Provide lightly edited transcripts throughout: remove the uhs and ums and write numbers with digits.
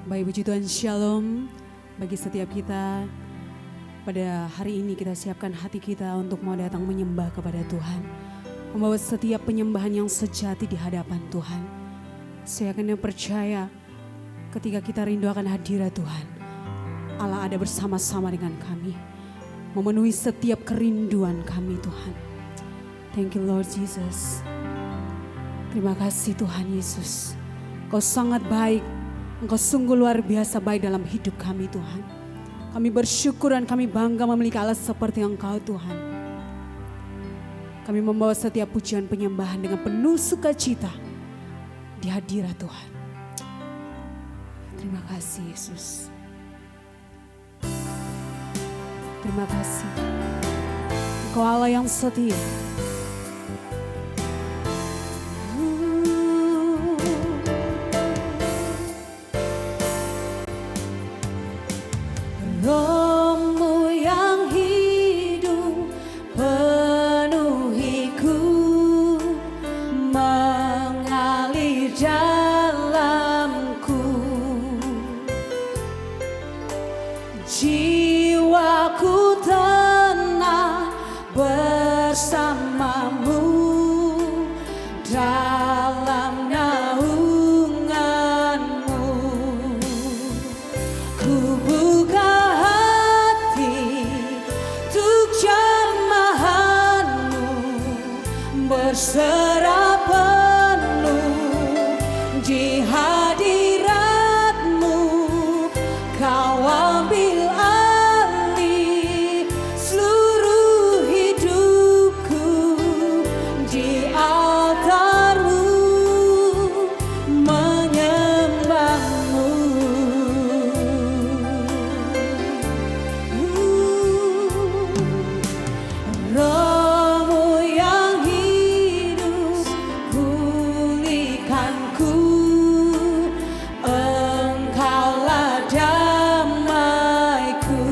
Baik, puji Tuhan, shalom bagi setiap kita. Pada hari ini kita siapkan hati kita untuk mau datang menyembah kepada Tuhan, membawa setiap penyembahan yang sejati di hadapan Tuhan. Saya akan percaya ketika kita rindu akan hadirat Tuhan, Allah ada bersama-sama dengan kami, memenuhi setiap kerinduan kami Tuhan. Thank you Lord Jesus. Terima kasih Tuhan Yesus. Kau sangat baik, Engkau sungguh luar biasa baik dalam hidup kami Tuhan. Kami bersyukur dan kami bangga memiliki Allah seperti Engkau Tuhan. Kami membawa setiap pujian penyembahan dengan penuh sukacita di hadirat Tuhan. Terima kasih Yesus. Terima kasih. Engkau Allah yang setia. Roh-Mu yang hidup penuhiku, mengalir dalamku. Jiwaku tenang bersamamu dalam naunganmu. Ku buka berserah penuh di hadirat-Mu. Kau ambil alih seluruh hidupku di altar-Mu, menyembah-Mu. Roh-Mu yang Engkaulah damaiku.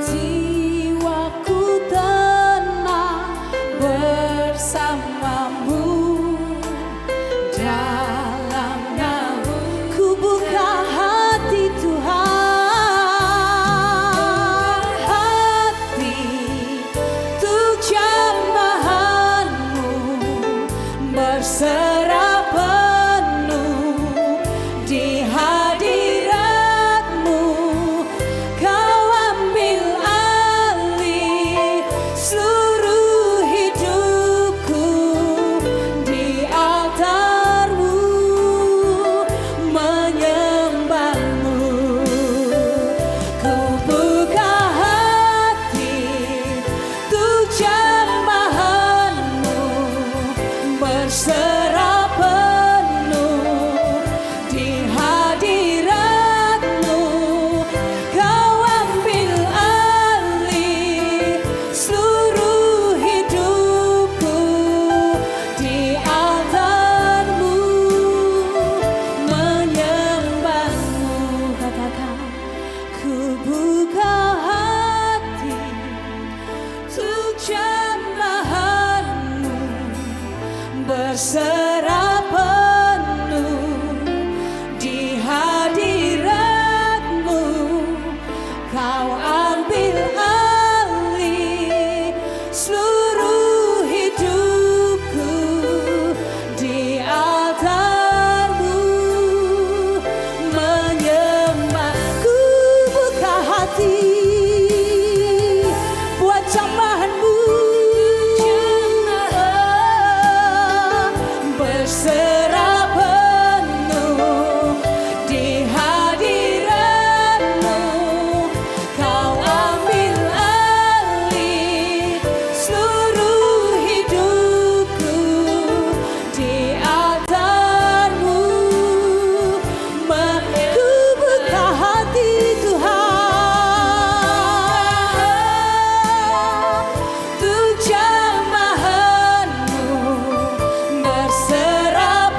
Jiwaku tenang bersamamu dalam naungan. Ku buka hati Tuhan, hati untuk jamahan-Mu, berserah penuh di hadirat-Mu. Kau ambil alih seluruh hidupku di altar-Mu, menyembah-Mu. Ku buka hati untuk jamahan-Mu, berserah penuh di hadirat-Mu. Kau ambil alih seluruh hidupku di altar-Mu, menyembah-Mu. Katakan, ku buka hati untuk jamahan-Mu, berserah penuh di hadirat-Mu. Kau ambil alih seluruh hidupku di altar-Mu, menyembah. Ku buka hati buat jamahan-Mu, berserah penuh di hadirat-Mu. Kau ambil alih seluruh hidupku di altar-Mu. Ku buka hati Tuhan untuk jamahan-Mu, berserah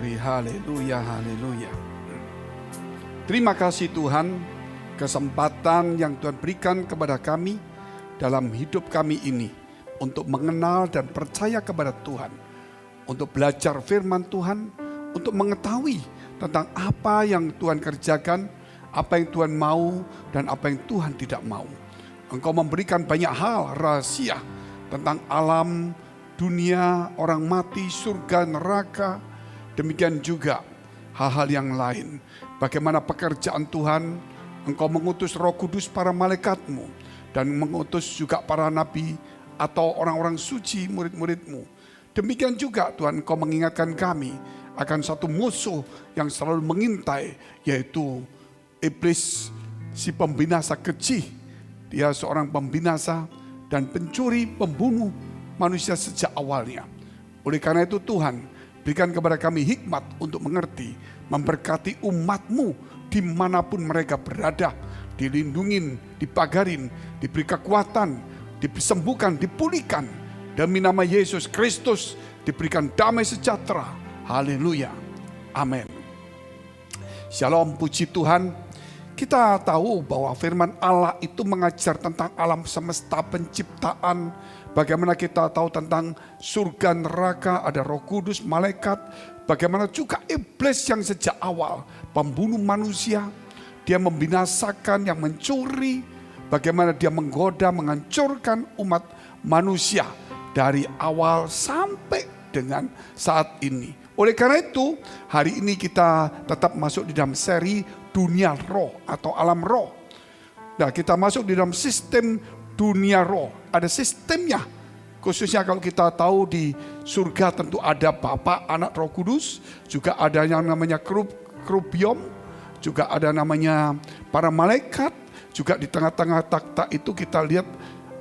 syukuri. Haleluya, haleluya. Terima kasih Tuhan, kesempatan yang Tuhan berikan kepada kami dalam hidup kami ini untuk mengenal dan percaya kepada Tuhan, untuk belajar firman Tuhan, untuk mengetahui tentang apa yang Tuhan kerjakan, apa yang Tuhan mau dan apa yang Tuhan tidak mau. Engkau memberikan banyak hal rahasia tentang alam, dunia, orang mati, surga, neraka, demikian juga hal-hal yang lain. Bagaimana pekerjaan Tuhan, Engkau mengutus Roh Kudus para malaikatmu dan mengutus juga para nabi atau orang-orang suci murid-murid-Mu. Demikian juga Tuhan, Engkau mengingatkan kami akan satu musuh yang selalu mengintai, yaitu iblis, si pembinasa keji. Dia seorang pembinasa dan pencuri, pembunuh manusia sejak awalnya. Oleh karena itu Tuhan, berikan kepada kami hikmat untuk mengerti, memberkati umat-Mu dimanapun mereka berada, dilindungin, dipagarin, diberi kekuatan, disembuhkan, dipulihkan. Demi nama Yesus Kristus diberikan damai sejahtera. Haleluya. Amin. Shalom, puji Tuhan. Kita tahu bahwa firman Allah itu mengajar tentang alam semesta penciptaan. Bagaimana kita tahu tentang surga, neraka, ada Roh Kudus, malaikat. Bagaimana juga iblis yang sejak awal pembunuh manusia. Dia membinasakan, yang mencuri. Bagaimana dia menggoda, menghancurkan umat manusia dari awal sampai dengan saat ini. Oleh karena itu, hari ini kita tetap masuk di dalam seri dunia roh atau alam roh. Nah, kita masuk di dalam sistem dunia roh. Ada sistemnya. Khususnya kalau kita tahu di surga tentu ada Bapa, Anak, Roh Kudus. Juga ada yang namanya kerubium. Juga ada namanya para malaikat. Juga di tengah-tengah takhta itu kita lihat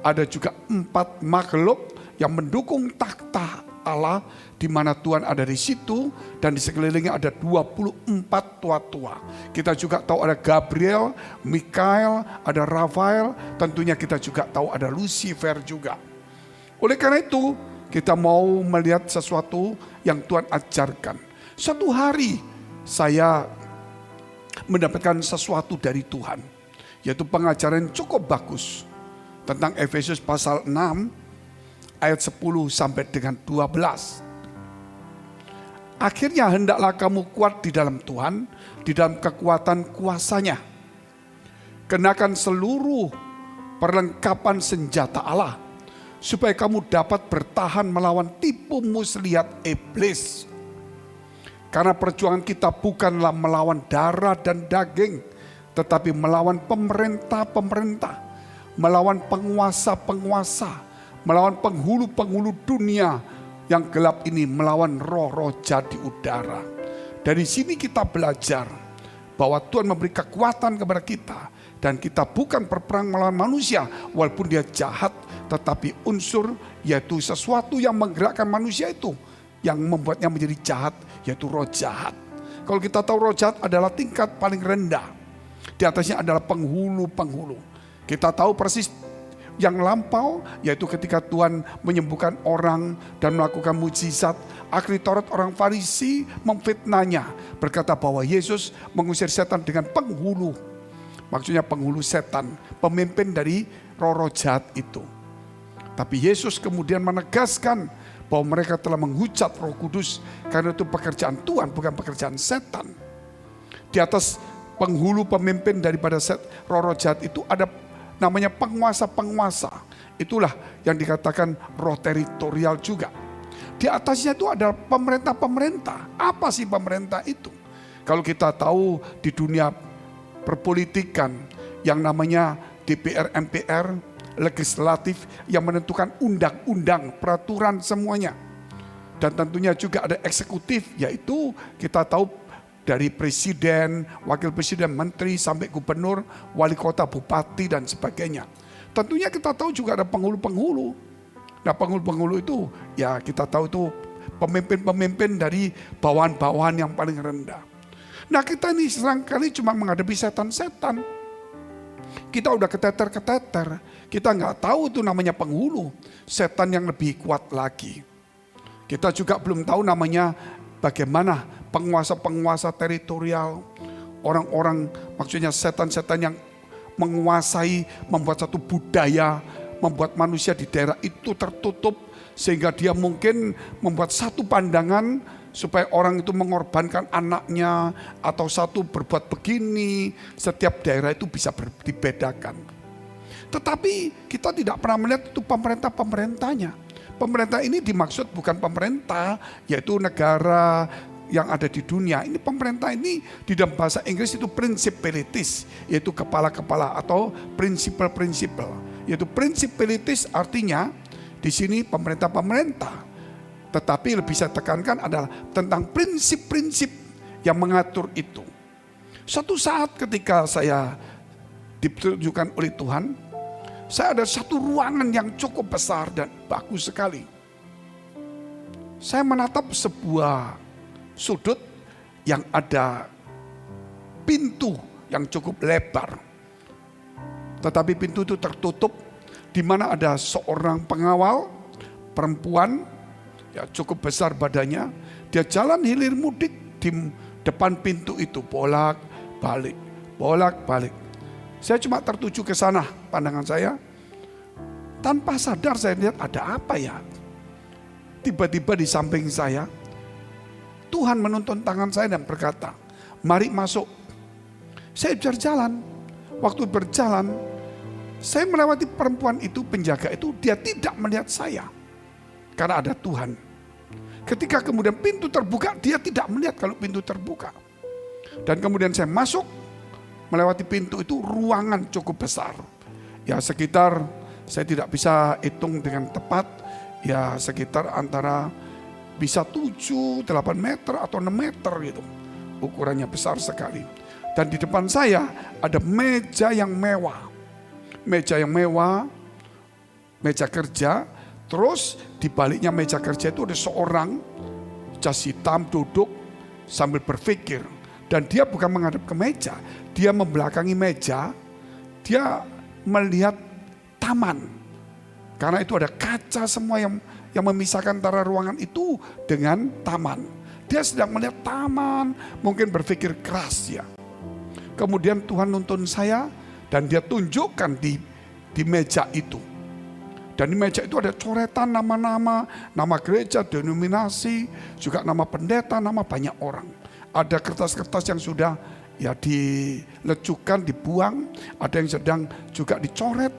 ada juga 4 makhluk yang mendukung takhta Allah, di mana Tuhan ada di situ, dan di sekelilingnya ada 24 tua-tua. Kita juga tahu ada Gabriel, Mikael, ada Rafael, tentunya kita juga tahu ada Lucifer juga. Oleh karena itu, kita mau melihat sesuatu yang Tuhan ajarkan. Suatu hari saya mendapatkan sesuatu dari Tuhan, yaitu pengajaran cukup bagus tentang Efesus pasal 6 ayat 10 sampai dengan 12. Akhirnya hendaklah kamu kuat di dalam Tuhan, di dalam kekuatan kuasa-Nya. Kenakan seluruh perlengkapan senjata Allah, supaya kamu dapat bertahan melawan tipu muslihat iblis. Karena perjuangan kita bukanlah melawan darah dan daging, tetapi melawan pemerintah-pemerintah, melawan penguasa-penguasa, melawan penghulu-penghulu dunia yang gelap ini, melawan roh-roh jahat di udara. Dari sini kita belajar bahwa Tuhan memberi kekuatan kepada kita, dan kita bukan berperang melawan manusia walaupun dia jahat, tetapi unsur yaitu sesuatu yang menggerakkan manusia itu, yang membuatnya menjadi jahat, yaitu roh jahat. Kalau kita tahu roh jahat adalah tingkat paling rendah, di atasnya adalah penghulu-penghulu. Kita tahu persis yang lampau, yaitu ketika Tuhan menyembuhkan orang dan melakukan mujizat. Ahli Taurat orang Farisi memfitnahnya, berkata bahwa Yesus mengusir setan dengan penghulu. Maksudnya penghulu setan, pemimpin dari roh-roh jahat itu. Tapi Yesus kemudian menegaskan bahwa mereka telah menghujat Roh Kudus, karena itu pekerjaan Tuhan, bukan pekerjaan setan. Di atas penghulu pemimpin daripada roh-roh jahat itu ada namanya penguasa-penguasa. Itulah yang dikatakan roh teritorial juga. Di atasnya itu ada pemerintah-pemerintah. Apa sih pemerintah itu? Kalau kita tahu di dunia perpolitikan, yang namanya DPR, MPR, legislatif yang menentukan undang-undang, peraturan semuanya. Dan tentunya juga ada eksekutif, yaitu kita tahu dari presiden, wakil presiden, menteri, sampai gubernur, wali kota, bupati, dan sebagainya. Tentunya kita tahu juga ada penghulu-penghulu. Nah, penghulu-penghulu itu ya kita tahu itu pemimpin-pemimpin dari bawahan-bawahan yang paling rendah. Nah, kita ini seringkali cuma menghadapi setan-setan. Kita udah keteter-keteter. Kita nggak tahu itu namanya penghulu. Setan yang lebih kuat lagi. Kita juga belum tahu namanya bagaimana penguasa-penguasa teritorial, orang-orang, maksudnya setan-setan yang menguasai, membuat satu budaya, membuat manusia di daerah itu tertutup, sehingga dia mungkin membuat satu pandangan supaya orang itu mengorbankan anaknya, atau satu berbuat begini, setiap daerah itu bisa dibedakan. Tetapi kita tidak pernah melihat itu pemerintah-pemerintahnya. Pemerintah ini dimaksud bukan pemerintah, yaitu negara yang ada di dunia. Ini pemerintah ini di dalam bahasa Inggris itu principalities, yaitu kepala-kepala atau principal-principal. Yaitu principalities artinya di sini pemerintah-pemerintah. Tetapi lebih saya tekankan adalah tentang prinsip-prinsip yang mengatur itu. Suatu saat ketika saya ditunjukkan oleh Tuhan, saya ada satu ruangan yang cukup besar dan bagus sekali. Saya menatap sebuah sudut yang ada pintu yang cukup lebar. Tetapi pintu itu tertutup, di mana ada seorang pengawal perempuan, ya cukup besar badannya. Dia jalan hilir mudik di depan pintu itu, bolak-balik, bolak-balik. Saya cuma tertuju ke sana, pandangan saya. Tanpa sadar saya lihat ada apa ya. Tiba-tiba di samping saya, Tuhan menuntun tangan saya dan berkata, mari masuk. Saya berjalan. Waktu berjalan, saya melewati perempuan itu, penjaga itu, dia tidak melihat saya. Karena ada Tuhan. Ketika kemudian pintu terbuka, dia tidak melihat kalau pintu terbuka. Dan kemudian saya masuk, melewati pintu itu, ruangan cukup besar. Ya sekitar, saya tidak bisa hitung dengan tepat, ya sekitar antara bisa 7-8 meter atau 6 meter gitu. Ukurannya besar sekali. Dan di depan saya ada meja yang mewah. Meja yang mewah, meja kerja. Terus di baliknya meja kerja itu ada seorang jas hitam duduk sambil berpikir. Dan dia bukan menghadap ke meja, dia membelakangi meja, dia melihat taman. Karena itu ada kaca semua yang memisahkan antara ruangan itu dengan taman. Dia sedang melihat taman, mungkin berpikir keras ya. Kemudian Tuhan nuntun saya dan dia tunjukkan di meja itu. Dan di meja itu ada coretan nama-nama, nama gereja, denominasi, juga nama pendeta, nama banyak orang. Ada kertas-kertas yang sudah ya dilecukan, dibuang, ada yang sedang juga dicoret.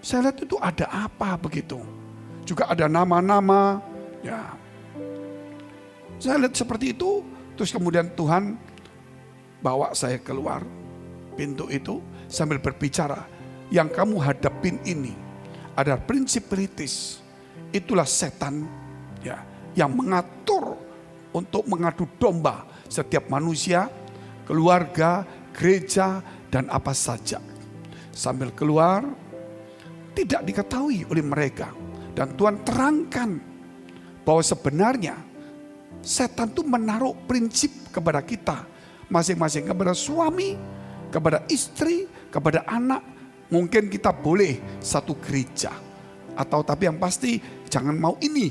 Saya lihat itu ada apa begitu. Juga ada nama-nama, ya. Saya lihat seperti itu, terus kemudian Tuhan bawa saya keluar pintu itu sambil berbicara, yang kamu hadapin ini ada prinsipalitis, itulah setan ya yang mengatur untuk mengadu domba setiap manusia, keluarga, gereja dan apa saja. Sambil keluar tidak diketahui oleh mereka dan Tuhan terangkan bahwa sebenarnya setan itu menaruh prinsip kepada kita masing-masing, kepada suami, kepada istri, kepada anak. Mungkin kita boleh satu gereja, atau tapi yang pasti jangan mau ini,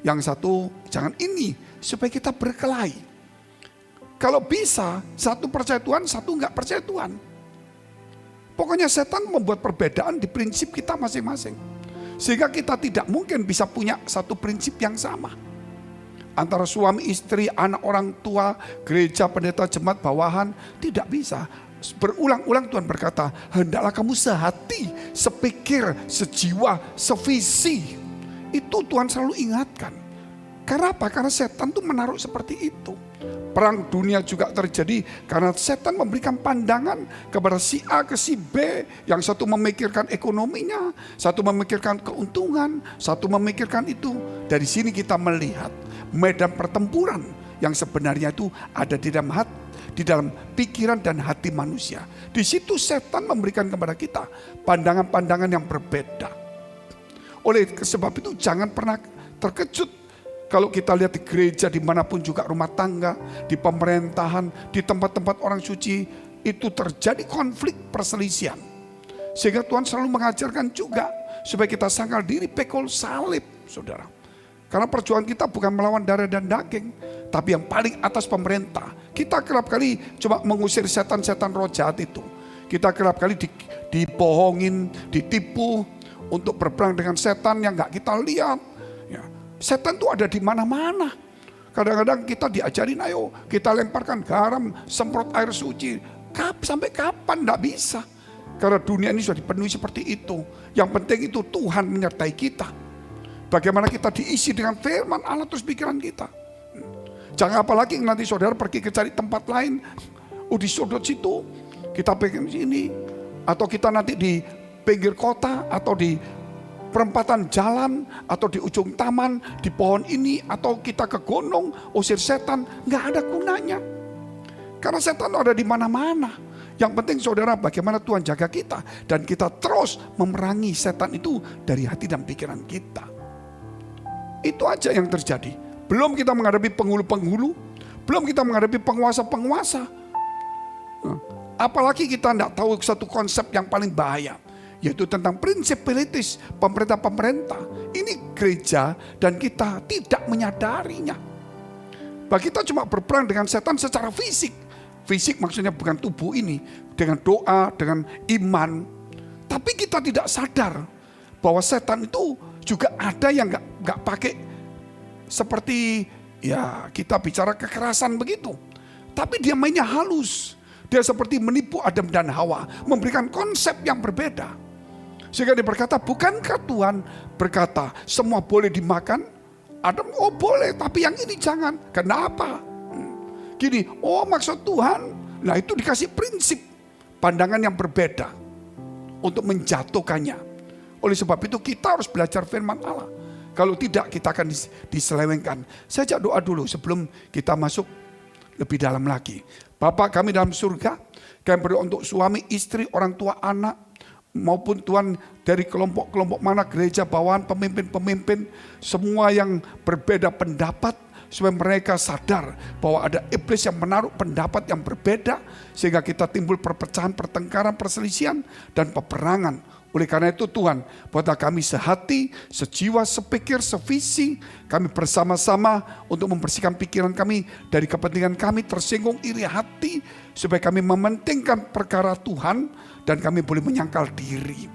yang satu jangan ini, supaya kita berkelahi. Kalau bisa satu percaya Tuhan, satu enggak percaya Tuhan. Pokoknya setan membuat perbedaan di prinsip kita masing-masing, sehingga kita tidak mungkin bisa punya satu prinsip yang sama. Antara suami, istri, anak, orang tua, gereja, pendeta, jemaat, bawahan, tidak bisa. Berulang-ulang Tuhan berkata, hendaklah kamu sehati, sepikir, sejiwa, sevisi. Itu Tuhan selalu ingatkan. Karena apa? Karena setan itu menaruh seperti itu. Perang dunia juga terjadi karena setan memberikan pandangan kepada si A ke si B. Yang satu memikirkan ekonominya, satu memikirkan keuntungan, satu memikirkan itu. Dari sini kita melihat medan pertempuran yang sebenarnya itu ada di dalam hati, di dalam pikiran dan hati manusia. Di situ setan memberikan kepada kita pandangan-pandangan yang berbeda. Oleh sebab itu jangan pernah terkejut kalau kita lihat di gereja, dimanapun juga rumah tangga, di pemerintahan, di tempat-tempat orang suci, itu terjadi konflik perselisihan. Sehingga Tuhan selalu mengajarkan juga supaya kita sangkal diri, pikul salib, saudara. Karena perjuangan kita bukan melawan darah dan daging, tapi yang paling atas pemerintah. Kita kerap kali cuma mengusir setan-setan roh jahat itu. Kita kerap kali dibohongin, ditipu untuk berperang dengan setan yang gak kita lihat. Ya, setan itu ada di mana-mana. Kadang-kadang kita diajarin, ayo kita lemparkan garam, semprot air suci. Sampai kapan? Gak bisa. Karena dunia ini sudah dipenuhi seperti itu. Yang penting itu Tuhan menyertai kita. Bagaimana kita diisi dengan firman Allah terus pikiran kita. Jangan apalagi nanti saudara pergi ke cari tempat lain. Di sudut situ kita pengen sini. Atau kita nanti di pinggir kota. Atau di perempatan jalan. Atau di ujung taman. Di pohon ini. Atau kita ke gunung. Usir setan. Gak ada gunanya. Karena setan ada di mana-mana. Yang penting saudara bagaimana Tuhan jaga kita. Dan kita terus memerangi setan itu dari hati dan pikiran kita. Itu aja yang terjadi. Belum kita menghadapi penghulu-penghulu. Belum kita menghadapi penguasa-penguasa. Apalagi kita tidak tahu satu konsep yang paling bahaya. Yaitu tentang prinsip politis pemerintah-pemerintah. Ini gereja dan kita tidak menyadarinya. Bahwa kita cuma berperang dengan setan secara fisik. Fisik maksudnya bukan tubuh ini. Dengan doa, dengan iman. Tapi kita tidak sadar bahwa setan itu juga ada yang gak pakai seperti ya kita bicara kekerasan begitu. Tapi dia mainnya halus. Dia seperti menipu Adam dan Hawa. Memberikan konsep yang berbeda. Sehingga dia berkata, bukankah Tuhan berkata semua boleh dimakan? Adam, oh boleh, tapi yang ini jangan. Kenapa? Gini, oh maksud Tuhan, nah itu dikasih prinsip pandangan yang berbeda untuk menjatuhkannya. Oleh sebab itu kita harus belajar firman Allah. Kalau tidak kita akan diselewengkan. Saya ajak doa dulu sebelum kita masuk lebih dalam lagi. Bapa kami dalam surga, kami berdoa untuk suami, istri, orang tua, anak, maupun Tuhan dari kelompok-kelompok mana, gereja, bawahan, pemimpin-pemimpin, semua yang berbeda pendapat, supaya mereka sadar bahwa ada iblis yang menaruh pendapat yang berbeda, sehingga kita timbul perpecahan, pertengkaran, perselisihan, dan peperangan. Oleh karena itu Tuhan, buatlah kami sehati, sejiwa, sepikir, sevisi, kami bersama-sama untuk membersihkan pikiran kami dari kepentingan kami tersinggung iri hati, supaya kami mementingkan perkara Tuhan dan kami boleh menyangkal diri.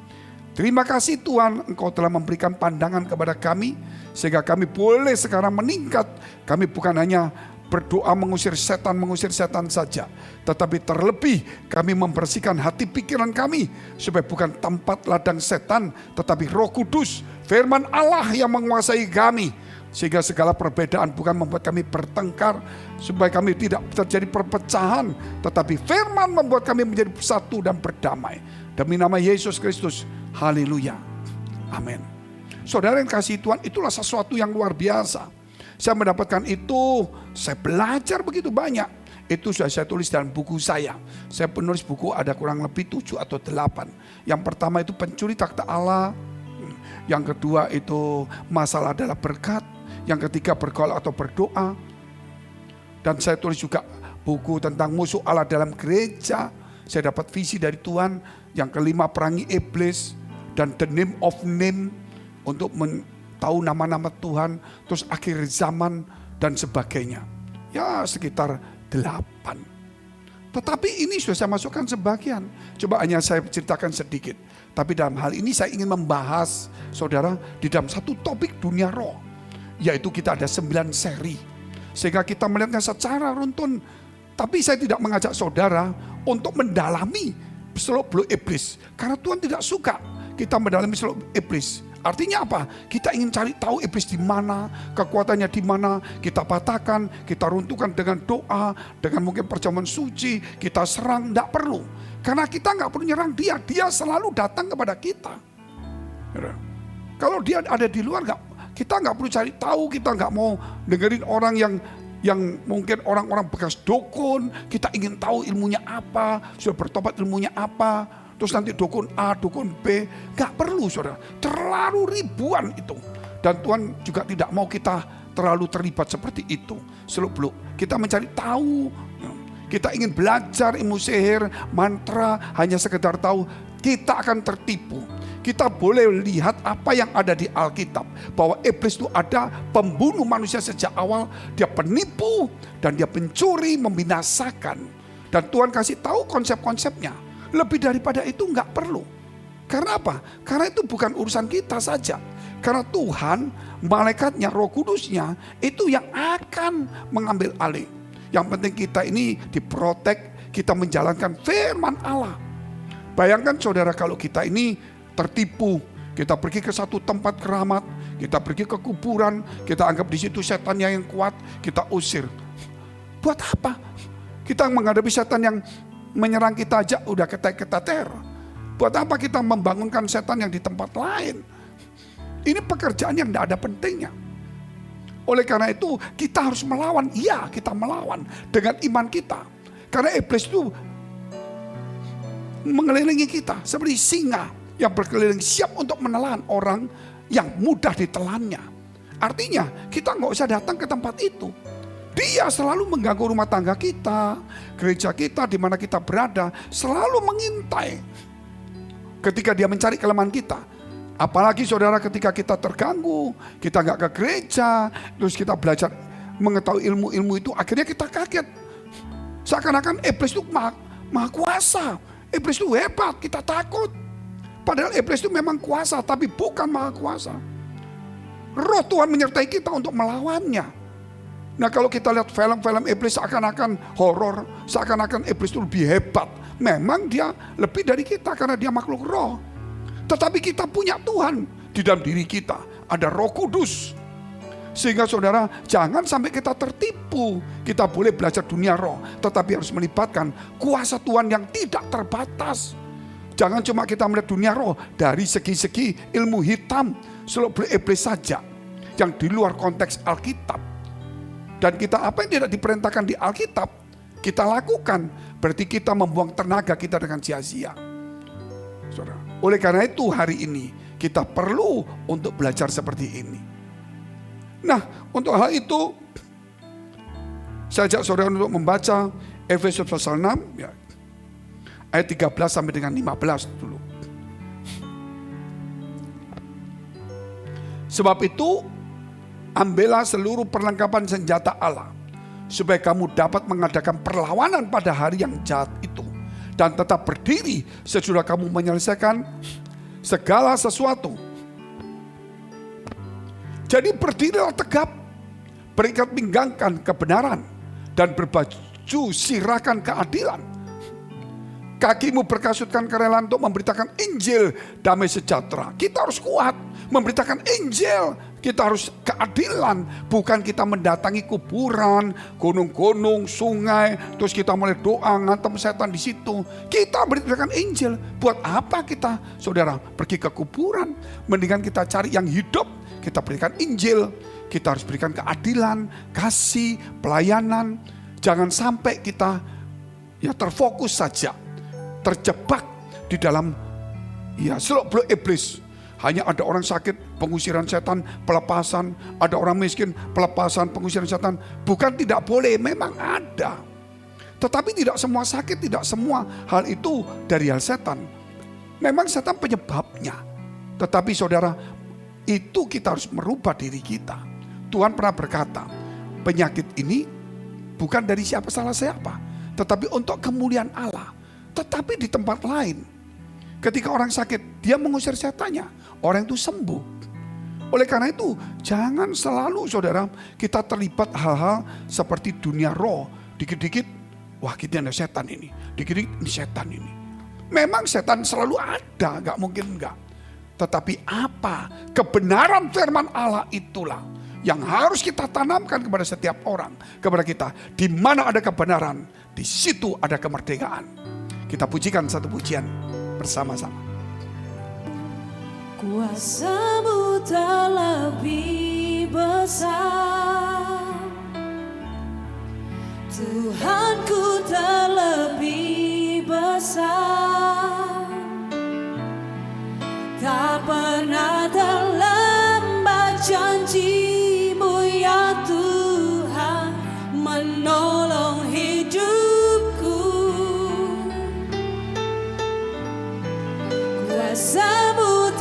Terima kasih Tuhan, Engkau telah memberikan pandangan kepada kami, sehingga kami boleh sekarang meningkat. Kami bukan hanya berdoa mengusir setan saja. Tetapi terlebih kami membersihkan hati pikiran kami. Supaya bukan tempat ladang setan, tetapi Roh Kudus, firman Allah yang menguasai kami. Sehingga segala perbedaan bukan membuat kami bertengkar. Supaya kami tidak terjadi perpecahan. Tetapi firman membuat kami menjadi satu dan berdamai. Demi nama Yesus Kristus. Haleluya. Amin. Saudara yang kasih Tuhan, itulah sesuatu yang luar biasa. Saya mendapatkan itu, saya belajar begitu banyak. Itu sudah saya tulis dalam buku saya. Saya penulis buku ada kurang lebih 7 atau 8. Yang pertama itu pencuri takhta Allah. Yang kedua itu masalah adalah berkat. Yang ketiga bergaul atau berdoa. Dan saya tulis juga buku tentang musuh Allah dalam gereja. Saya dapat visi dari Tuhan. Yang kelima perangi iblis. Dan the name of name. Untuk tahu nama-nama Tuhan, terus akhir zaman dan sebagainya. Ya sekitar 8. Tetapi ini sudah saya masukkan sebagian. Coba hanya saya ceritakan sedikit. Tapi dalam hal ini saya ingin membahas, saudara, di dalam satu topik dunia roh. Yaitu kita ada 9 seri. Sehingga kita melihatnya secara runtun. Tapi saya tidak mengajak saudara untuk mendalami seluk-beluk iblis. Karena Tuhan tidak suka kita mendalami seluk iblis. Artinya apa? Kita ingin cari tahu iblis di mana, kekuatannya di mana, kita patahkan, kita runtuhkan dengan doa, dengan mungkin perjamuan suci, kita serang, tidak perlu. Karena kita nggak perlu nyerang dia, dia selalu datang kepada kita. Kalau dia ada di luar, kita nggak perlu cari tahu, kita nggak mau dengerin orang yang mungkin orang-orang bekas dukun, kita ingin tahu ilmunya apa, sudah bertobat ilmunya apa. Terus nanti dukun A, dukun B. Gak perlu saudara. Terlalu ribuan itu. Dan Tuhan juga tidak mau kita terlalu terlibat seperti itu. Seluk-beluk. Kita mencari tahu. Kita ingin belajar ilmu sihir, mantra. Hanya sekedar tahu. Kita akan tertipu. Kita boleh lihat apa yang ada di Alkitab. Bahwa iblis itu ada pembunuh manusia sejak awal. Dia penipu dan dia pencuri, membinasakan. Dan Tuhan kasih tahu konsep-konsepnya. Lebih daripada itu nggak perlu. Karena apa? Karena itu bukan urusan kita saja. Karena Tuhan, malaikatnya, Roh Kudusnya itu yang akan mengambil alih. Yang penting kita ini diprotek, kita menjalankan firman Allah. Bayangkan saudara kalau kita ini tertipu, kita pergi ke satu tempat keramat, kita pergi ke kuburan, kita anggap di situ setannya yang kuat, kita usir. Buat apa? Kita menghadapi setan yang menyerang kita aja udah ketek-keteter. Buat apa kita membangunkan setan yang di tempat lain? Ini pekerjaan yang tidak ada pentingnya. Oleh karena itu kita harus melawan. Iya, kita melawan dengan iman kita. Karena iblis itu mengelilingi kita seperti singa yang berkeliling siap untuk menelan orang yang mudah ditelannya. Artinya kita nggak usah datang ke tempat itu. Dia selalu mengganggu rumah tangga kita, gereja kita, di mana kita berada, selalu mengintai. Ketika dia mencari kelemahan kita. Apalagi saudara ketika kita terganggu, kita nggak ke gereja, terus kita belajar mengetahui ilmu-ilmu itu, akhirnya kita kaget. Seakan-akan iblis itu maha kuasa. Iblis itu hebat, kita takut. Padahal iblis itu memang kuasa, tapi bukan maha kuasa. Roh Tuhan menyertai kita untuk melawannya. Nah kalau kita lihat film-film iblis seakan-akan horor, seakan-akan iblis itu lebih hebat. Memang dia lebih dari kita karena dia makhluk roh. Tetapi kita punya Tuhan di dalam diri kita. Ada Roh Kudus. Sehingga saudara jangan sampai kita tertipu. Kita boleh belajar dunia roh, tetapi harus melibatkan kuasa Tuhan yang tidak terbatas. Jangan cuma kita melihat dunia roh dari segi-segi ilmu hitam, seluk-beluk iblis saja. Yang di luar konteks Alkitab. Dan kita apa yang tidak diperintahkan di Alkitab, kita lakukan. Berarti kita membuang tenaga kita dengan sia-sia. Saudara, oleh karena itu hari ini kita perlu untuk belajar seperti ini. Nah, untuk hal itu saya ajak saudara untuk membaca Efesus pasal 6 ya, ayat 13 sampai dengan 15 dulu. Sebab itu ambillah seluruh perlengkapan senjata Allah supaya kamu dapat mengadakan perlawanan pada hari yang jahat itu dan tetap berdiri sesudah kamu menyelesaikan segala sesuatu. Jadi berdirilah tegap, berikat pinggangkan kebenaran dan berbaju sirahkan keadilan. Kakimu berkasutkan kerelaan untuk memberitakan Injil damai sejahtera. Kita harus kuat memberitakan Injil. Kita harus keadilan. Bukan kita mendatangi kuburan, gunung-gunung, sungai. Terus kita mulai doa, ngantem setan di situ. Kita beritakan Injil. Buat apa kita, saudara, pergi ke kuburan? Mendingan kita cari yang hidup. Kita berikan Injil. Kita harus berikan keadilan, kasih, pelayanan. Jangan sampai kita ya terfokus saja. Terjebak di dalam ya seluk-beluk iblis. Hanya ada orang sakit, pengusiran setan, pelepasan. Ada orang miskin, pelepasan, pengusiran setan. Bukan tidak boleh, memang ada. Tetapi tidak semua sakit, tidak semua hal itu dari hal setan. Memang setan penyebabnya. Tetapi saudara, itu kita harus merubah diri kita. Tuhan pernah berkata, penyakit ini bukan dari siapa salah siapa, tetapi untuk kemuliaan Allah. Tetapi di tempat lain, ketika orang sakit, dia mengusir setannya, orang itu sembuh. Oleh karena itu, jangan selalu saudara kita terlibat hal-hal seperti dunia roh. Dikit-dikit, wah kita ada setan ini. Dikit-dikit, ini setan ini. Memang setan selalu ada, gak mungkin enggak. Tetapi apa? Kebenaran firman Allah itulah yang harus kita tanamkan kepada setiap orang. Kepada kita, di mana ada kebenaran, di situ ada kemerdekaan. Kita pujikan satu pujian bersama-sama. Kuasa-Mu tak lebih besar, Tuhanku tak lebih besar. Tak pernah terlambat janji-Mu ya Tuhan menolong hidupku. Kuasa-Mu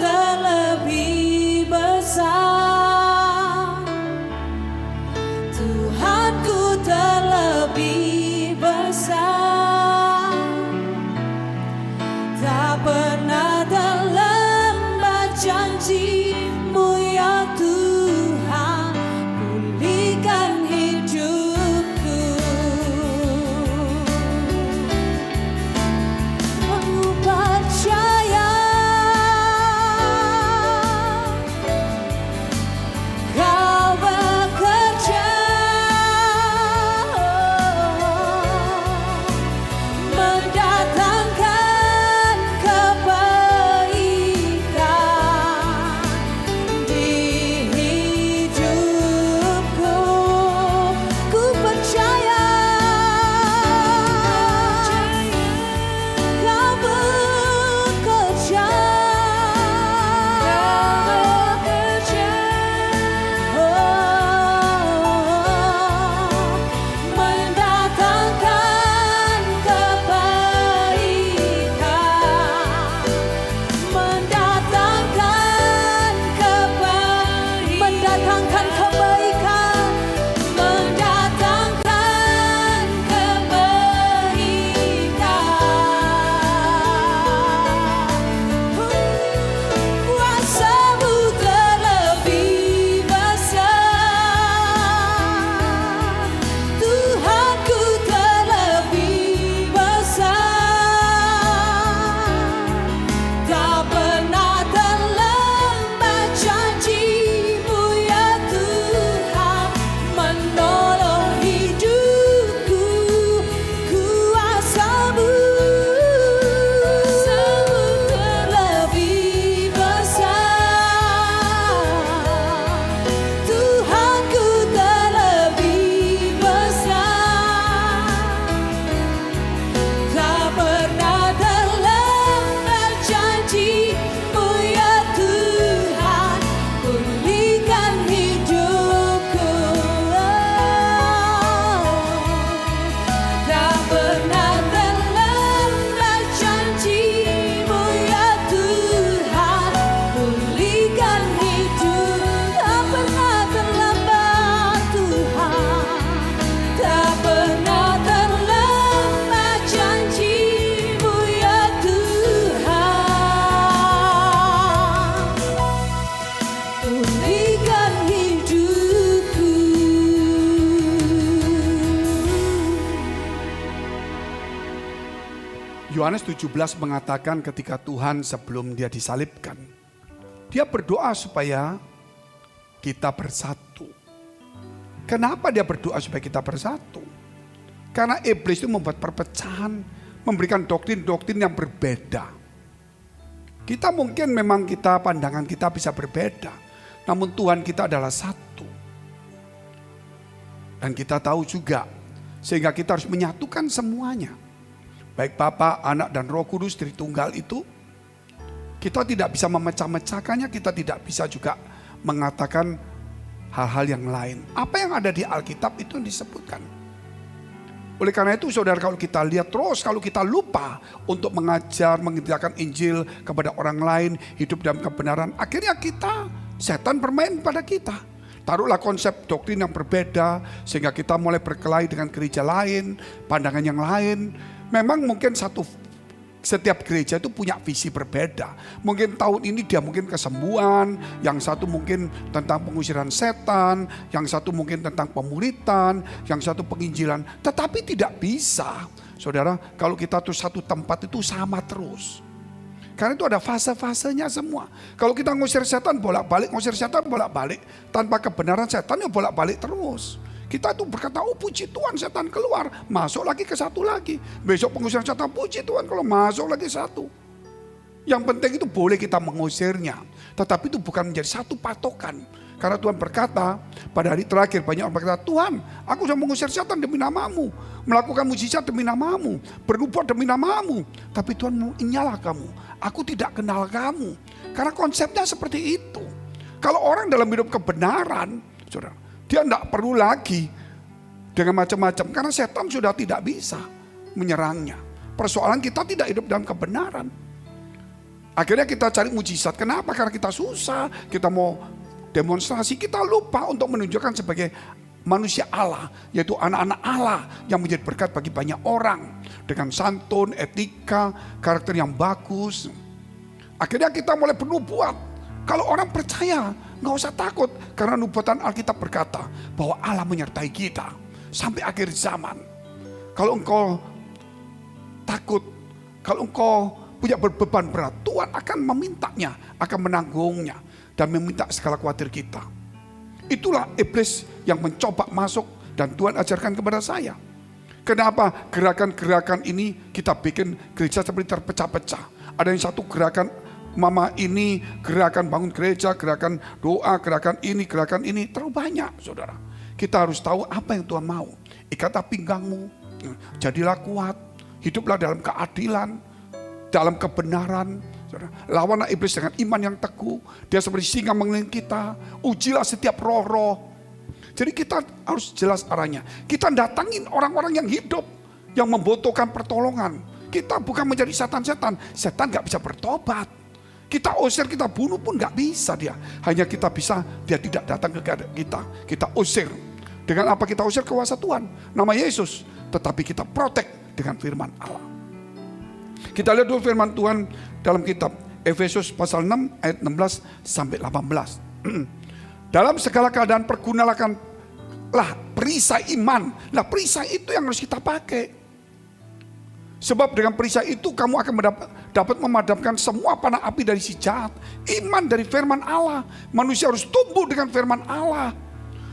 Yohanes 17 mengatakan ketika Tuhan sebelum dia disalibkan, dia berdoa supaya kita bersatu. Kenapa dia berdoa supaya kita bersatu? Karena iblis itu membuat perpecahan, memberikan doktrin-doktrin yang berbeda. Kita mungkin memang pandangan kita bisa berbeda, namun Tuhan kita adalah satu. Dan kita tahu juga, sehingga kita harus menyatukan semuanya. Baik Bapa, Anak, dan Roh Kudus Tritunggal itu, kita tidak bisa memecah-mecahkannya, kita tidak bisa juga mengatakan hal-hal yang lain. Apa yang ada di Alkitab itu yang disebutkan. Oleh karena itu saudara, kalau kita lihat terus, kalau kita lupa untuk mengajar, mengerjakan Injil kepada orang lain, hidup dalam kebenaran, akhirnya setan bermain pada kita. Taruhlah konsep doktrin yang berbeda, sehingga kita mulai berkelahi dengan gereja lain, pandangan yang lain. Memang mungkin setiap gereja itu punya visi berbeda. Mungkin tahun ini dia mungkin kesembuhan, yang satu mungkin tentang pengusiran setan, yang satu mungkin tentang pemuritan, yang satu penginjilan. Tetapi tidak bisa, saudara, kalau kita tuh satu tempat itu sama terus. Karena itu ada fase-fasenya semua. Kalau kita ngusir setan bolak-balik, tanpa kebenaran setan ya bolak-balik terus. Kita tuh berkata, oh puji Tuhan setan keluar, masuk lagi ke satu lagi. Besok pengusiran setan, puji Tuhan kalau masuk lagi satu. Yang penting itu boleh kita mengusirnya, tetapi itu bukan menjadi satu patokan. Karena Tuhan berkata, pada hari terakhir banyak orang berkata, Tuhan aku sudah mengusir setan demi namamu, melakukan mujizat demi namamu, bernubuat demi namamu. Tapi Tuhan, inyalah kamu, aku tidak kenal kamu. Karena konsepnya seperti itu. Kalau orang dalam hidup kebenaran, saudara, dia tidak perlu lagi dengan macam-macam. Karena setan sudah tidak bisa menyerangnya. Persoalan kita tidak hidup dalam kebenaran. Akhirnya kita cari mujizat. Kenapa? Karena kita susah. Kita mau demonstrasi. Kita lupa untuk menunjukkan sebagai manusia Allah. Yaitu anak-anak Allah yang menjadi berkat bagi banyak orang. Dengan santun, etika, karakter yang bagus. Akhirnya kita mulai bernubuat. Kalau orang percaya, nggak usah takut, karena nubuatan Alkitab berkata bahwa Allah menyertai kita sampai akhir zaman. Kalau engkau takut, kalau engkau punya beban berat, Tuhan akan memintanya, akan menanggungnya dan meminta segala khawatir kita. Itulah iblis yang mencoba masuk dan Tuhan ajarkan kepada saya. Kenapa gerakan-gerakan ini kita bikin gereja seperti terpecah-pecah? Ada yang satu gerakan Mama ini, gerakan bangun gereja, gerakan doa, gerakan ini, terlalu banyak saudara. Kita harus tahu apa yang Tuhan mau. Ikatlah pinggangmu, jadilah kuat, hiduplah dalam keadilan, dalam kebenaran. Saudara. Lawanlah iblis dengan iman yang teguh. Dia seperti singa mengelilingi kita, ujilah setiap roh-roh. Jadi kita harus jelas arahnya. Kita datangin orang-orang yang hidup, yang membutuhkan pertolongan. Kita bukan menjadi setan-setan, setan gak bisa bertobat. Kita usir, kita bunuh pun gak bisa dia. Hanya kita bisa, dia tidak datang ke kita. Kita usir. Dengan apa kita usir? Kuasa Tuhan, nama Yesus. Tetapi kita protek dengan firman Allah. Kita lihat dulu firman Tuhan dalam kitab Efesus pasal 6 ayat 16 sampai 18. Dalam segala keadaan pergunakanlah perisai iman. Nah perisai itu yang harus kita pakai. Sebab dengan perisai itu kamu akan dapat memadamkan semua panah api dari si jahat. Iman dari firman Allah. Manusia harus tumbuh dengan firman Allah.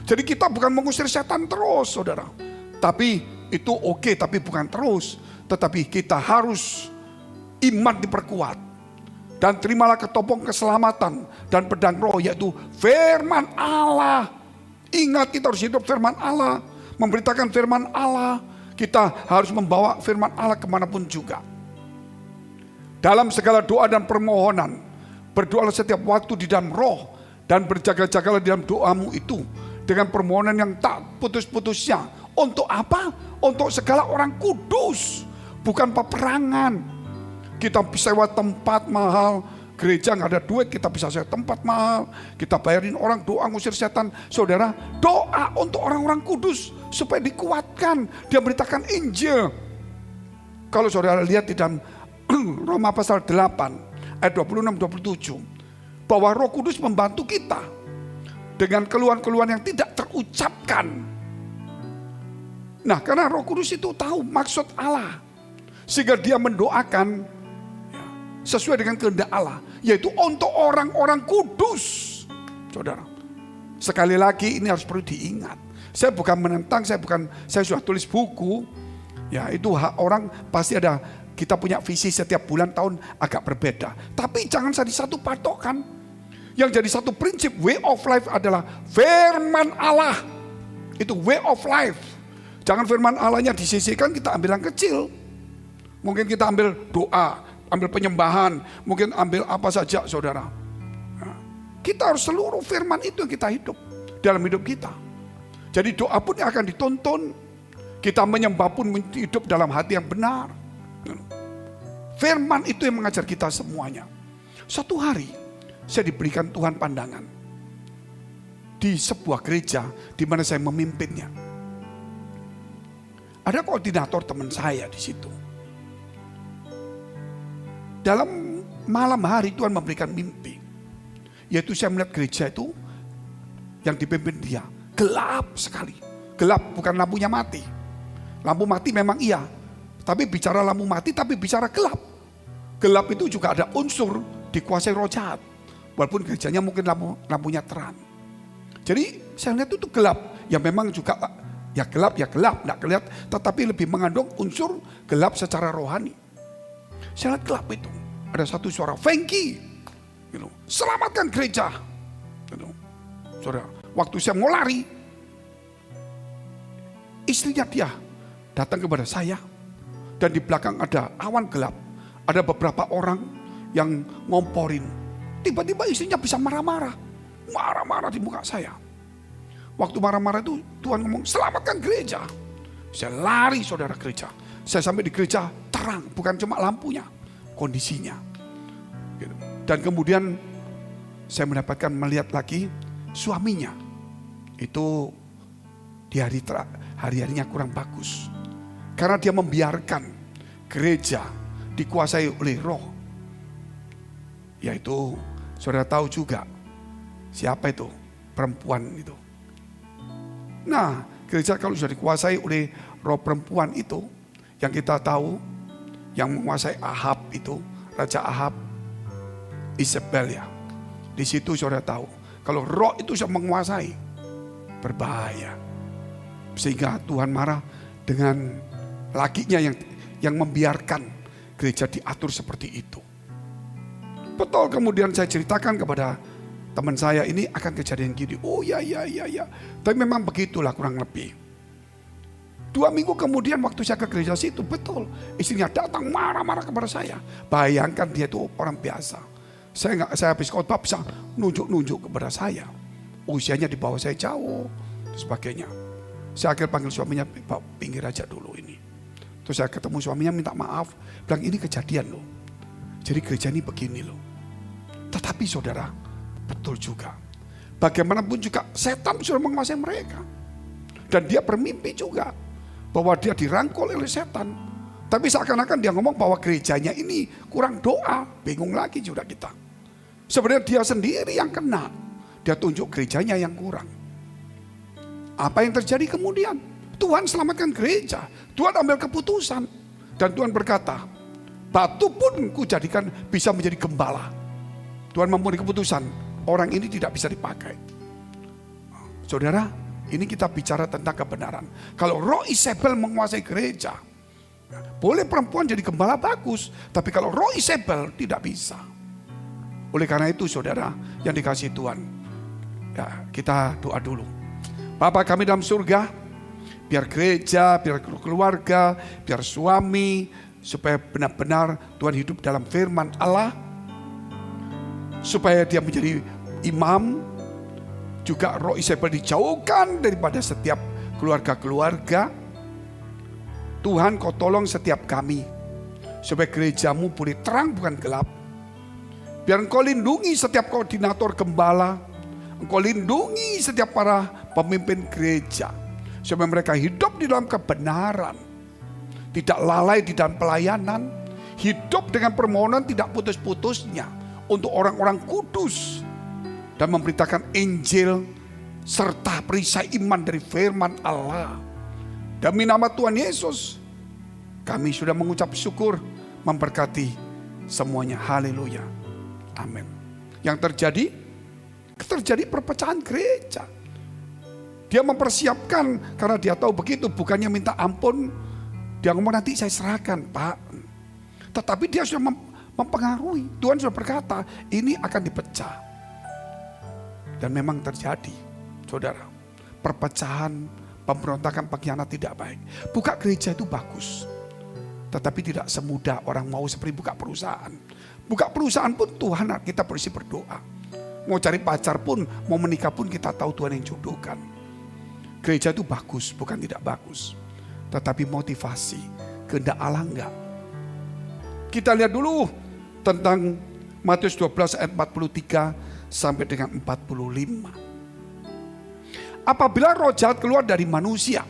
Jadi kita bukan mengusir setan terus saudara. Tapi itu oke, tapi bukan terus. Tetapi kita harus iman diperkuat. Dan terimalah ketopong keselamatan dan pedang roh, yaitu firman Allah. Ingat, kita harus hidup firman Allah. Memberitakan firman Allah. Kita harus membawa firman Allah kemanapun juga. Dalam segala doa dan permohonan, berdoalah setiap waktu di dalam roh, dan berjaga-jagalah di dalam doamu itu dengan permohonan yang tak putus-putusnya. Untuk apa? Untuk segala orang kudus, bukan peperangan. Kita sewa tempat mahal, gereja nggak ada duit, kita bisa sewa tempat mahal, kita bayarin orang doa ngusir setan. Saudara, doa untuk orang-orang kudus supaya dikuatkan, dia beritakan Injil. Kalau saudara lihat di dalam Roma pasal 8 ayat 26-27, bahwa Roh Kudus membantu kita dengan keluhan-keluhan yang tidak terucapkan. Nah, karena Roh Kudus itu tahu maksud Allah. Sehingga dia mendoakan sesuai dengan kehendak Allah, yaitu untuk orang-orang kudus. Saudara, sekali lagi ini harus perlu diingat. Saya bukan menentang, saya sudah tulis buku. Ya, itu hak orang, pasti ada, kita punya visi setiap bulan tahun agak berbeda. Tapi jangan jadi satu patokan. Yang jadi satu prinsip way of life adalah firman Allah. Itu way of life. Jangan firman Allahnya disisihkan, kita ambil yang kecil. Mungkin kita ambil doa, ambil penyembahan, mungkin ambil apa saja, saudara. Nah, kita harus seluruh firman itu yang kita hidup dalam hidup kita. Jadi doa pun yang akan dituntun, kita menyembah pun hidup dalam hati yang benar. Firman itu yang mengajar kita semuanya. Suatu hari saya diberikan Tuhan pandangan di sebuah gereja di mana saya memimpinnya. Ada koordinator teman saya di situ. Dalam malam hari Tuhan memberikan mimpi, yaitu saya melihat gereja itu yang dipimpin dia gelap sekali. Gelap bukan lampunya mati. Lampu mati memang iya, tapi bicara lampu mati tapi bicara gelap. Gelap itu juga ada unsur dikuasai roh jahat. Walaupun gerejanya mungkin lampunya terang. Jadi saya lihat itu gelap. Ya memang juga ya gelap, enggak kelihatan, tetapi lebih mengandung unsur gelap secara rohani. Saya lihat gelap itu. Ada satu suara, Fengki, selamatkan gereja. Saudara, waktu saya mau lari, istrinya dia datang kepada saya. Dan di belakang ada awan gelap. Ada beberapa orang yang ngomporin. Tiba-tiba istrinya bisa marah-marah. Marah-marah di muka saya. Waktu marah-marah itu Tuhan ngomong, selamatkan gereja. Saya lari, saudara, gereja. Saya sampai di gereja terang, bukan cuma lampunya, kondisinya. Dan kemudian saya mendapatkan melihat lagi suaminya. Itu di hari-harinya kurang bagus. Karena dia membiarkan gereja dikuasai oleh roh. Yaitu saudara tahu juga siapa itu perempuan itu. Nah, gereja kalau sudah dikuasai oleh roh perempuan itu, yang kita tahu, yang menguasai Ahab itu, Raja Ahab, Isabel ya. Di situ saudara tahu, kalau roh itu sudah menguasai, berbahaya. Sehingga Tuhan marah dengan lakinya yang membiarkan gereja diatur seperti itu. Betul, kemudian saya ceritakan kepada teman saya, ini akan kejadian gini. Oh ya. Tapi memang begitulah kurang lebih. 2 minggu kemudian waktu saya ke gereja situ, betul, istrinya datang marah-marah kepada saya. Bayangkan dia itu orang biasa. Saya habis khotbah bisa nunjuk-nunjuk kepada saya. Usianya di bawah saya jauh, dan sebagainya. Saya akhirnya panggil suaminya, Pak, pinggir aja dulu ini. Terus saya ketemu suaminya, minta maaf, bilang ini kejadian loh. Jadi gereja ini begini loh. Tetapi saudara, betul juga. Bagaimanapun juga setan sudah menguasai mereka. Dan dia bermimpi juga bahwa dia dirangkul oleh setan. Tapi seakan-akan dia ngomong bahwa gerejanya ini kurang doa. Bingung lagi juga kita. Sebenarnya dia sendiri yang kena. Dia tunjuk gerejanya yang kurang. Apa yang terjadi kemudian? Tuhan selamatkan gereja. Tuhan ambil keputusan. Dan Tuhan berkata, batu pun kujadikan bisa menjadi gembala. Tuhan mempunyai keputusan, orang ini tidak bisa dipakai. Saudara, ini kita bicara tentang kebenaran. Kalau roh Isabel menguasai gereja, boleh perempuan jadi gembala bagus, tapi kalau roh Isabel tidak bisa. Oleh karena itu saudara yang dikasihi Tuhan, ya, kita doa dulu. Bapa kami dalam surga, biar gereja, biar keluarga, biar suami, supaya benar-benar Tuhan hidup dalam firman Allah, supaya dia menjadi imam. Juga roh Isabel dijauhkan daripada setiap keluarga-keluarga. Tuhan kau tolong setiap kami, supaya gerejamu boleh terang bukan gelap. Biar engkau lindungi setiap koordinator gembala, engkau lindungi setiap para pemimpin gereja, supaya mereka hidup di dalam kebenaran, tidak lalai di dalam pelayanan, hidup dengan permohonan tidak putus-putusnya untuk orang-orang kudus, dan memberitakan Injil serta perisai iman dari firman Allah. Demi nama Tuhan Yesus, Kami sudah mengucap syukur, memberkati semuanya. Haleluya. Amin. Yang terjadi perpecahan gereja. Dia mempersiapkan karena dia tahu begitu, bukannya minta ampun. Dia ngomong nanti saya serahkan, Pak. Tetapi dia sudah mempengaruhi. Tuhan sudah berkata ini akan dipecah. Dan memang terjadi, saudara. Perpecahan, pemberontakan, pengkhianat tidak baik. Buka gereja itu bagus. Tetapi tidak semudah orang mau seperti buka perusahaan. Buka perusahaan pun Tuhan kita berisi berdoa. Mau cari pacar pun, mau menikah pun kita tahu Tuhan yang jodohkan. Gereja itu bagus, bukan tidak bagus. Tetapi motivasi, kehendak Allah enggak. Kita lihat dulu tentang Matius 12 ayat 43 sampai dengan 45. Apabila roh jahat keluar dari manusia,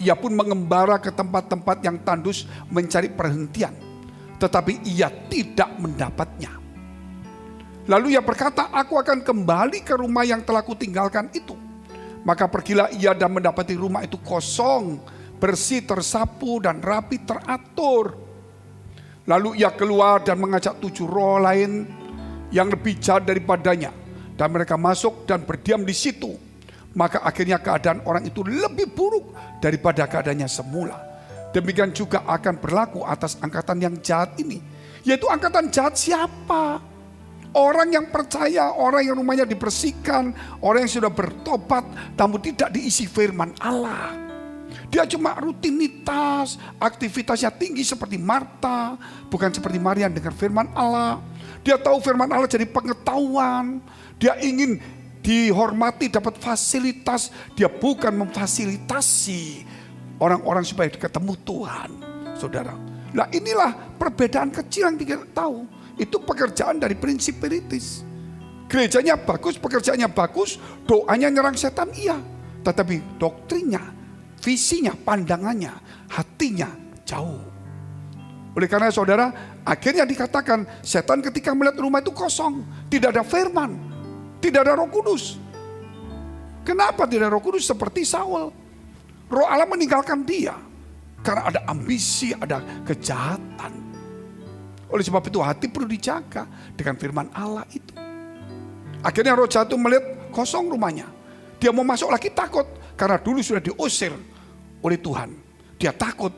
ia pun mengembara ke tempat-tempat yang tandus mencari perhentian. Tetapi ia tidak mendapatnya. Lalu ia berkata, aku akan kembali ke rumah yang telah kutinggalkan itu. Maka pergilah ia dan mendapati rumah itu kosong, bersih, tersapu dan rapi teratur. Lalu ia keluar dan mengajak 7 roh lain yang lebih jahat daripadanya. Dan mereka masuk dan berdiam di situ. Maka akhirnya keadaan orang itu lebih buruk daripada keadaannya semula. Demikian juga akan berlaku atas angkatan yang jahat ini. Yaitu angkatan jahat siapa? Orang yang percaya, orang yang rumahnya dibersihkan, orang yang sudah bertobat, namun tidak diisi firman Allah. Dia cuma rutinitas, aktivitasnya tinggi seperti Marta, bukan seperti Maria dengar firman Allah. Dia tahu firman Allah jadi pengetahuan, dia ingin dihormati, dapat fasilitas. Dia bukan memfasilitasi orang-orang supaya ketemu Tuhan, saudara. Nah inilah perbedaan kecil yang kita tahu. Itu pekerjaan dari prinsip perintis. Gerejanya bagus, pekerjaannya bagus, doanya nyerang setan iya. Tetapi doktrinnya, visinya, pandangannya, hatinya jauh. Oleh karena saudara, akhirnya dikatakan setan ketika melihat rumah itu kosong, tidak ada firman, tidak ada Roh Kudus. Kenapa tidak ada Roh Kudus? Seperti Saul, Roh Allah meninggalkan dia karena ada ambisi, ada kejahatan. Oleh sebab itu hati perlu dijaga dengan firman Allah itu. Akhirnya roh jahat itu melihat kosong rumahnya. Dia mau masuk lagi takut karena dulu sudah diusir oleh Tuhan. Dia takut.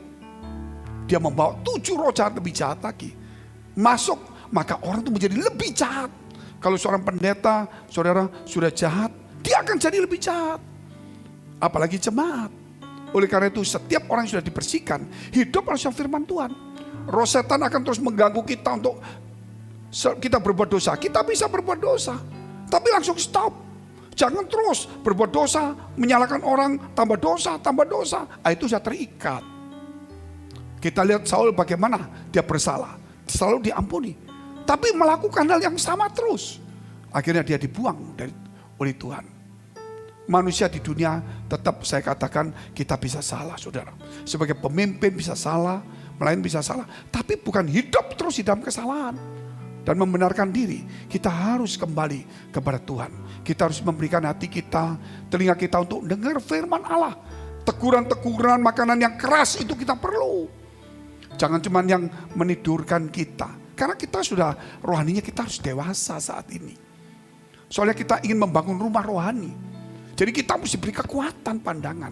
Dia membawa 7 roh jahat lebih jahat lagi. Masuk, maka orang itu menjadi lebih jahat. Kalau seorang pendeta, saudara sudah jahat, dia akan jadi lebih jahat. Apalagi jemaat. Oleh karena itu setiap orang yang sudah dibersihkan, hidup harus yang firman Tuhan. Roh setan akan terus mengganggu kita untuk kita berbuat dosa. Kita bisa berbuat dosa, tapi langsung stop. Jangan terus berbuat dosa, menyalahkan orang, tambah dosa, tambah dosa. Itu sudah terikat. Kita lihat Saul bagaimana dia bersalah, selalu diampuni. Tapi melakukan hal yang sama terus. Akhirnya dia dibuang oleh Tuhan. Manusia di dunia tetap saya katakan kita bisa salah, saudara. Sebagai pemimpin bisa salah, melayan bisa salah. Tapi bukan hidup terus di dalam kesalahan. Dan membenarkan diri. Kita harus kembali kepada Tuhan. Kita harus memberikan hati kita, telinga kita untuk dengar firman Allah. Teguran-teguran, makanan yang keras itu kita perlu. Jangan cuma yang menidurkan kita. Karena kita sudah rohaninya kita harus dewasa saat ini. Soalnya kita ingin membangun rumah rohani. Jadi kita mesti beri kekuatan pandangan.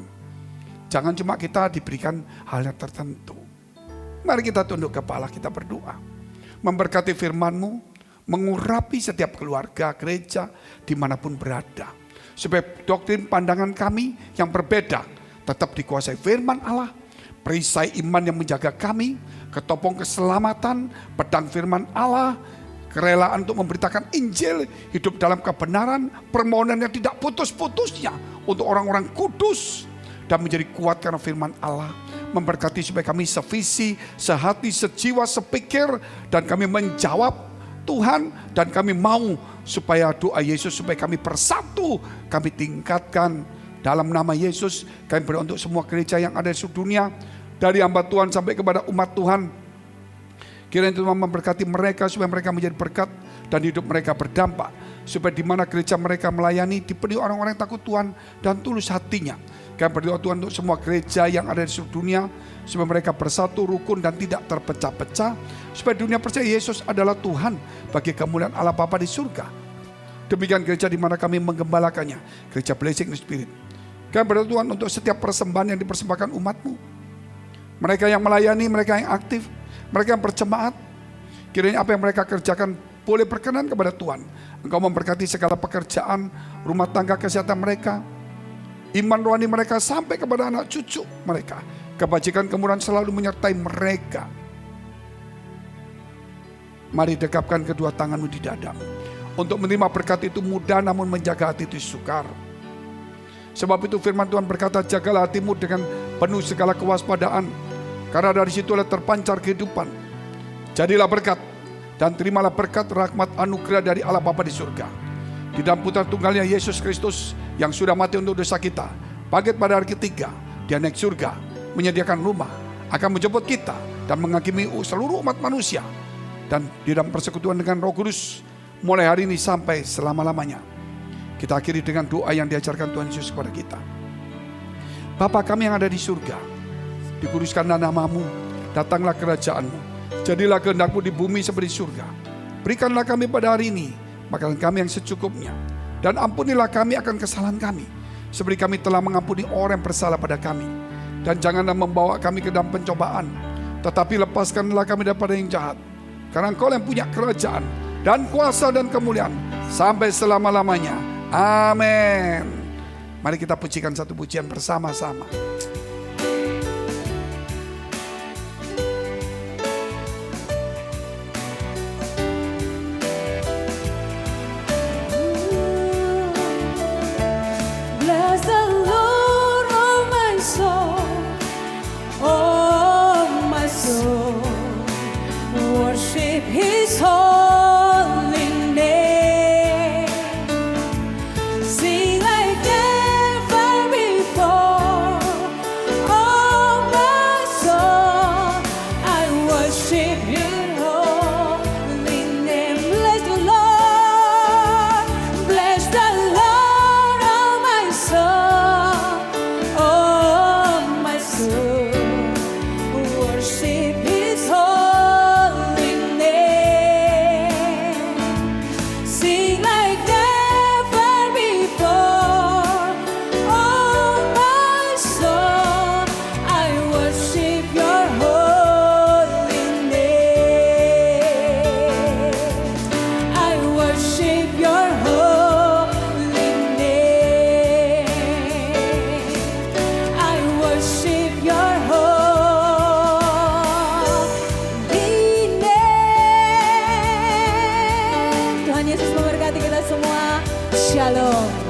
Jangan cuma kita diberikan hal yang tertentu. Mari kita tunduk kepala, kita berdoa. Memberkati firman-Mu, mengurapi setiap keluarga, gereja, dimanapun berada. Supaya doktrin pandangan kami yang berbeda tetap dikuasai firman Allah. Perisai iman yang menjaga kami, ketopong keselamatan, pedang firman Allah, kerelaan untuk memberitakan Injil, hidup dalam kebenaran, permohonan yang tidak putus-putusnya untuk orang-orang kudus, dan menjadi kuat karena firman Allah. Memberkati supaya kami sevisi, sehati, sejiwa, sepikir, dan kami menjawab Tuhan, dan kami mau supaya doa Yesus supaya kami bersatu, kami tingkatkan dalam nama Yesus. Kami berdoa untuk semua gereja yang ada di seluruh dunia, dari hamba Tuhan sampai kepada umat Tuhan. Kiranya Tuhan memberkati mereka supaya mereka menjadi berkat dan hidup mereka berdampak supaya di mana gereja mereka melayani dipenuhi orang-orang yang takut Tuhan dan tulus hatinya. Kami berdoa Tuhan untuk semua gereja yang ada di seluruh dunia, supaya mereka bersatu, rukun dan tidak terpecah-pecah, supaya dunia percaya Yesus adalah Tuhan bagi kemuliaan Allah Bapa di surga. Demikian gereja di mana kami menggembalakannya, gereja Blessing the Spirit. Kami berdoa Tuhan untuk setiap persembahan yang dipersembahkan umat-Mu. Mereka yang melayani, mereka yang aktif, mereka yang berjemaat, kiranya apa yang mereka kerjakan boleh berkenan kepada Tuhan. Engkau memberkati segala pekerjaan, rumah tangga, kesehatan mereka, iman rohani mereka sampai kepada anak cucu mereka. Kebajikan kemurahan selalu menyertai mereka. Mari dekapkan kedua tanganmu di dadamu. Untuk menerima berkat itu mudah, namun menjaga hati itu sukar. Sebab itu firman Tuhan berkata, jagalah hatimu dengan penuh segala kewaspadaan, karena dari situlah terpancar kehidupan. Jadilah berkat dan terimalah berkat rahmat anugerah dari Allah Bapa di surga. Di dalam putra tunggalnya Yesus Kristus yang sudah mati untuk dosa kita, bangkit pada hari ketiga, Dia naik surga, menyediakan rumah, akan menjemput kita dan menghakimi seluruh umat manusia. Dan di dalam persekutuan dengan Roh Kudus, mulai hari ini sampai selama-lamanya. Kita akhiri dengan doa yang diajarkan Tuhan Yesus kepada kita. Bapa kami yang ada di surga, dikuduskanlah namamu, datanglah kerajaanmu. Jadilah kehendak-Mu di bumi seperti surga. Berikanlah kami pada hari ini makanan kami yang secukupnya. Dan ampunilah kami akan kesalahan kami, seperti kami telah mengampuni orang yang bersalah pada kami. Dan janganlah membawa kami ke dalam pencobaan, tetapi lepaskanlah kami daripada yang jahat. Karena Engkau yang punya kerajaan dan kuasa dan kemuliaan sampai selama-lamanya. Amin. Mari kita pujikan satu pujian bersama-sama. Bless the Lord, oh my soul, oh my soul. Worship His holy name. Sing like never before. Oh my soul, I worship Your holy name. Bless the Lord, bless the Lord, oh my soul, oh my soul. Worship His holy name. Sing like never before. Oh my soul, I worship Your holy name. I worship Your holy name. I worship Your holy name. Tuhan Yesus memberkati kita semua. Shalom.